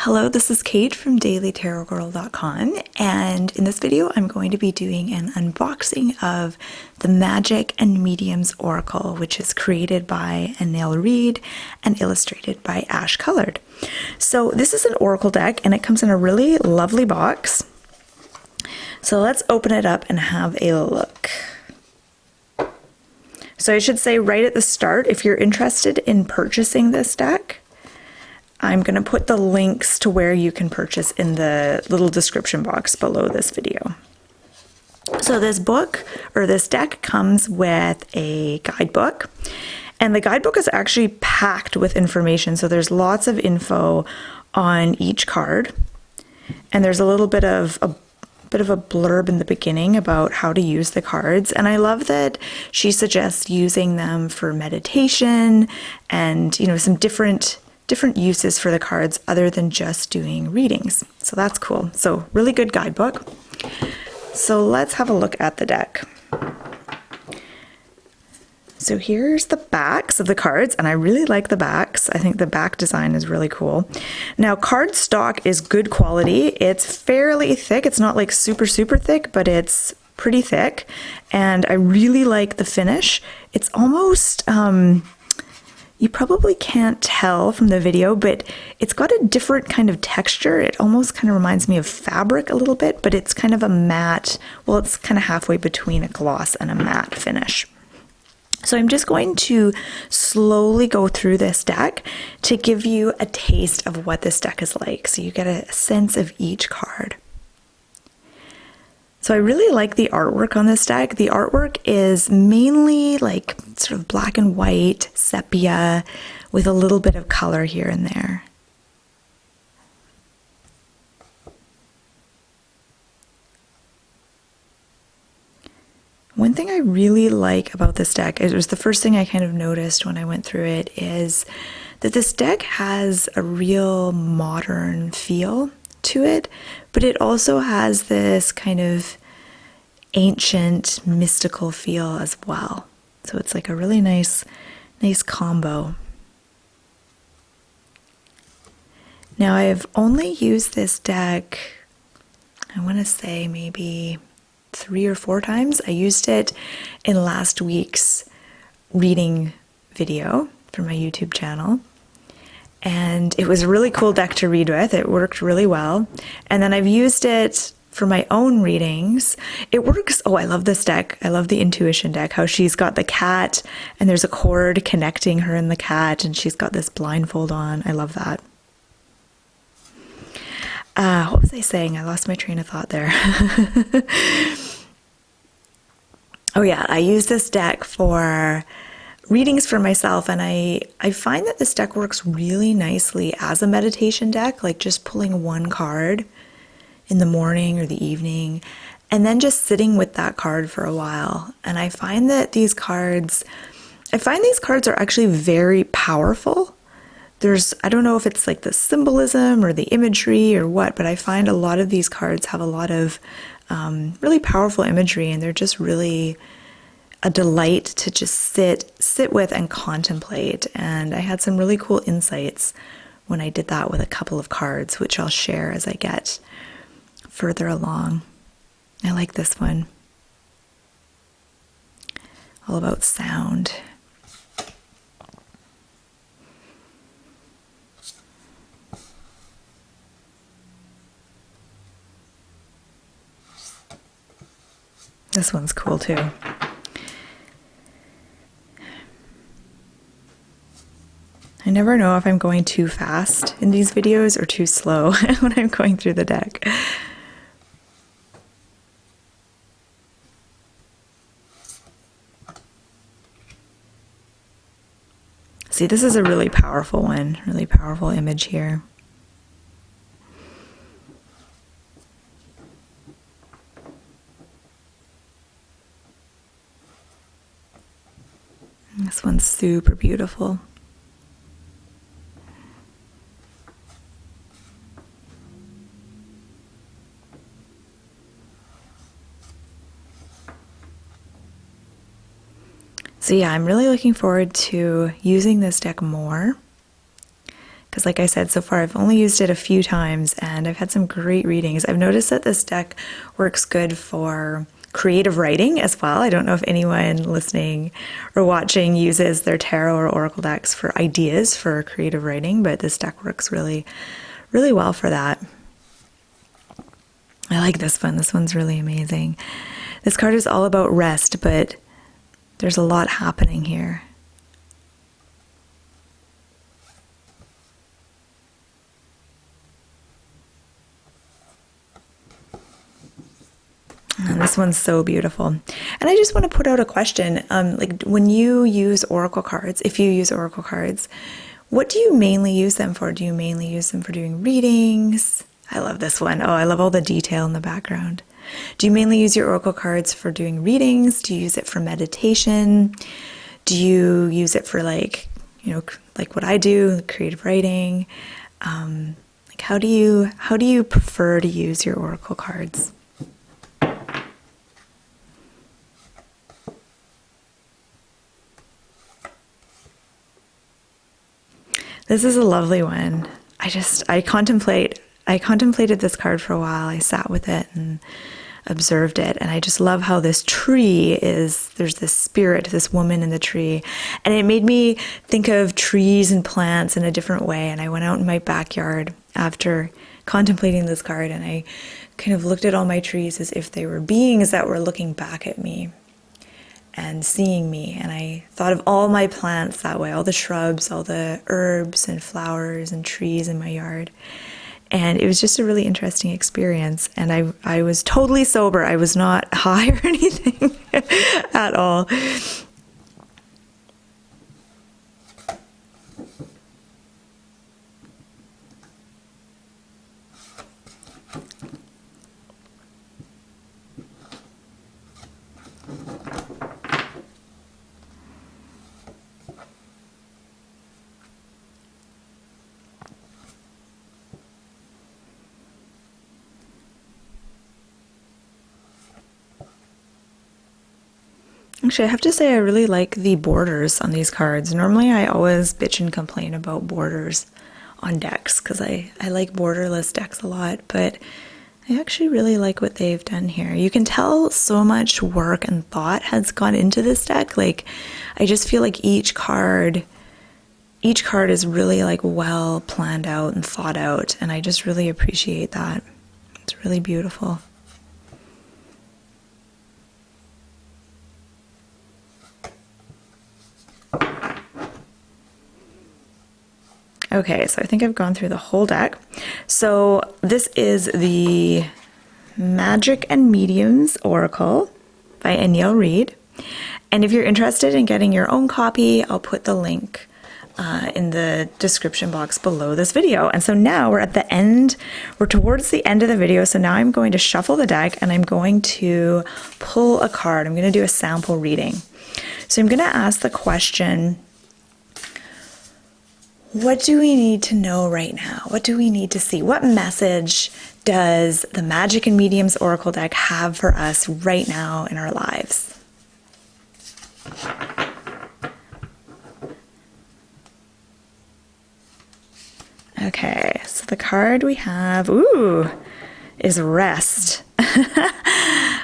Hello, this is Kate from dailytarotgirl.com, and in this video I'm going to be doing an unboxing of the Magick and Mediums Oracle, which is created by Anielle Reid and illustrated by Ash Colored. So this is an oracle deck and it comes in a really lovely box. So let's open it up and have a look. So I should say right at the start, if you're interested in purchasing this deck, I'm going to put the links to where you can purchase in the little description box below this video. So this book, or this deck, comes with a guidebook, and the guidebook is actually packed with information. So there's lots of info on each card, and there's a little bit of a blurb in the beginning about how to use the cards. And I love that she suggests using them for meditation and, you know, some different uses for the cards other than just doing readings. So that's cool. So really good guidebook. So let's have a look at the deck. So here's the backs of the cards, and I really like the backs. I think the back design is really cool. Now, card stock is good quality. It's fairly thick. It's not like super thick, but it's pretty thick. And I really like the finish. It's almost, you probably can't tell from the video, but it's got a different kind of texture. It almost kind of reminds me of fabric a little bit, but it's kind of a matte, well, it's kind of halfway between a gloss and a matte finish. So I'm just going to slowly go through this deck to give you a taste of what this deck is like, so you get a sense of each card. So I really like the artwork on this deck. The artwork is mainly like sort of black and white, sepia, with a little bit of color here and there. One thing I really like about this deck, it was the first thing I kind of noticed when I went through it, is that this deck has a real modern feel to it, but it also has this kind of ancient mystical feel as well. So it's like a really nice combo. Now I've only used this deck, I want to say maybe 3 or 4 times. I used it in last week's reading video for my YouTube channel. And it was a really cool deck to read with. It worked really well. And then I've used it for my own readings. It works. Oh, I love this deck. I love the intuition deck, how she's got the cat and there's a cord connecting her and the cat, and she's got this blindfold on. I love that. What was I saying? I lost my train of thought there. Oh yeah, I use this deck for readings for myself, and I find that this deck works really nicely as a meditation deck, like just pulling one card in the morning or the evening, and then just sitting with that card for a while. And I find that these cards are actually very powerful. I don't know if it's like the symbolism or the imagery or what, but I find a lot of these cards have a lot of really powerful imagery, and they're just really a delight to just sit with and contemplate. And I had some really cool insights when I did that with a couple of cards, which I'll share as I get further along. I like this one. All about sound. This one's cool too. I never know if I'm going too fast in these videos or too slow when I'm going through the deck. See, this is a really powerful one, really powerful image here. This one's super beautiful. So yeah, I'm really looking forward to using this deck more, because like I said, so far I've only used it a few times and I've had some great readings. I've noticed that this deck works good for creative writing as well. I don't know if anyone listening or watching uses their tarot or oracle decks for ideas for creative writing, but this deck works really, really well for that. I like this one. This one's really amazing. This card is all about rest, but there's a lot happening here. And this one's so beautiful. And I just want to put out a question. Like when you use oracle cards, if you use oracle cards, what do you mainly use them for? Do you mainly use them for doing readings? I love this one. Oh, I love all the detail in the background. Do you mainly use your oracle cards for doing readings? Do you use it for meditation? Do you use it for like what I do, creative writing? Like how do you prefer to use your oracle cards? This is a lovely one. I contemplated this card for a while. I sat with it and observed it. And I just love how this tree there's this spirit, this woman in the tree. And it made me think of trees and plants in a different way. And I went out in my backyard after contemplating this card and I kind of looked at all my trees as if they were beings that were looking back at me and seeing me. And I thought of all my plants that way, all the shrubs, all the herbs and flowers and trees in my yard. And it was just a really interesting experience. And I was totally sober. I was not high or anything at all. Actually, I have to say I really like the borders on these cards. Normally, I always bitch and complain about borders on decks because I like borderless decks a lot, but I actually really like what they've done here. You can tell so much work and thought has gone into this deck. Like, I just feel like each card is really like well planned out and thought out, and I just really appreciate that. It's really beautiful. Okay, so I think I've gone through the whole deck. So this is the Magick and Mediums Oracle by Anielle Reid. And if you're interested in getting your own copy, I'll put the link in the description box below this video. And so now we're towards the end of the video. So now I'm going to shuffle the deck and I'm going to pull a card. I'm going to do a sample reading. So I'm going to ask the question, what do we need to know right now? What do we need to see? What message does the Magick and Mediums Oracle deck have for us right now in our lives? Okay, so the card we have, is rest.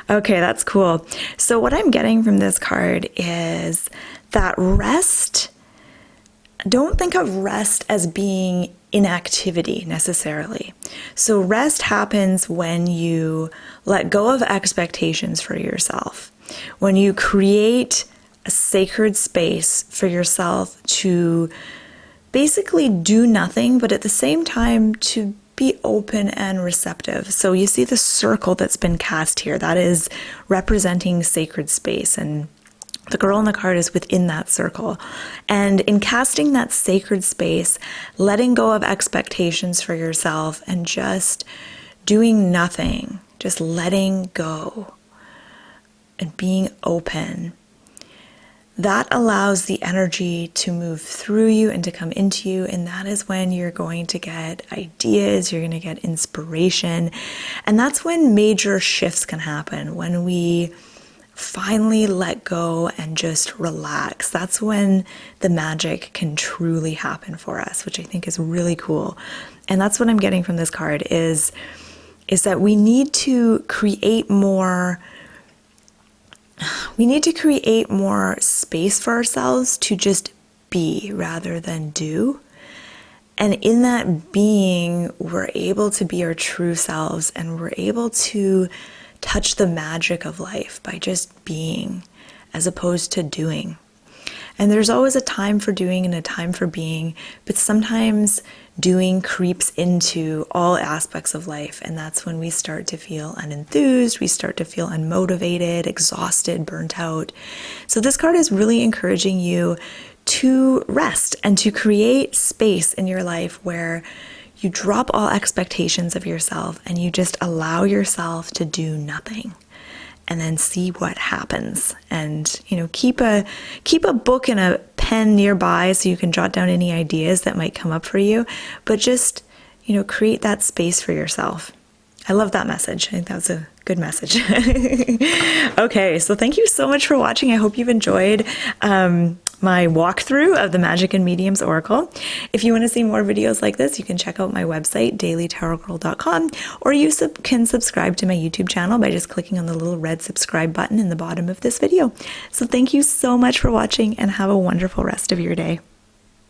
Okay, that's cool. So what I'm getting from this card is that rest. Don't think of rest as being inactivity necessarily. So rest happens when you let go of expectations for yourself, when you create a sacred space for yourself to basically do nothing, but at the same time to be open and receptive. So you see the circle that's been cast here, that is representing sacred space, and the girl in the card is within that circle. And in casting that sacred space, letting go of expectations for yourself and just doing nothing, just letting go and being open, that allows the energy to move through you and to come into you. And that is when you're going to get ideas, you're going to get inspiration. And that's when major shifts can happen, when we finally let go and just relax. That's when the magic can truly happen for us, which I think is really cool. And that's what I'm getting from this card is that we need to create more space for ourselves to just be rather than do. And in that being, we're able to be our true selves, and we're able to touch the magic of life by just being as opposed to doing. And there's always a time for doing and a time for being, but sometimes doing creeps into all aspects of life, and that's when we start to feel unenthused, we start to feel unmotivated, exhausted, burnt out. So this card is really encouraging you to rest and to create space in your life where you drop all expectations of yourself and you just allow yourself to do nothing and then see what happens. And, you know, keep a book and a pen nearby so you can jot down any ideas that might come up for you, but just, you know, create that space for yourself. I love that message. I think that was a good message. Okay, so thank you so much for watching. I hope you've enjoyed my walkthrough of the Magick and Mediums Oracle. If you want to see more videos like this, you can check out my website, dailytarotgirl.com, or you can subscribe to my YouTube channel by just clicking on the little red subscribe button in the bottom of this video. So thank you so much for watching, and have a wonderful rest of your day.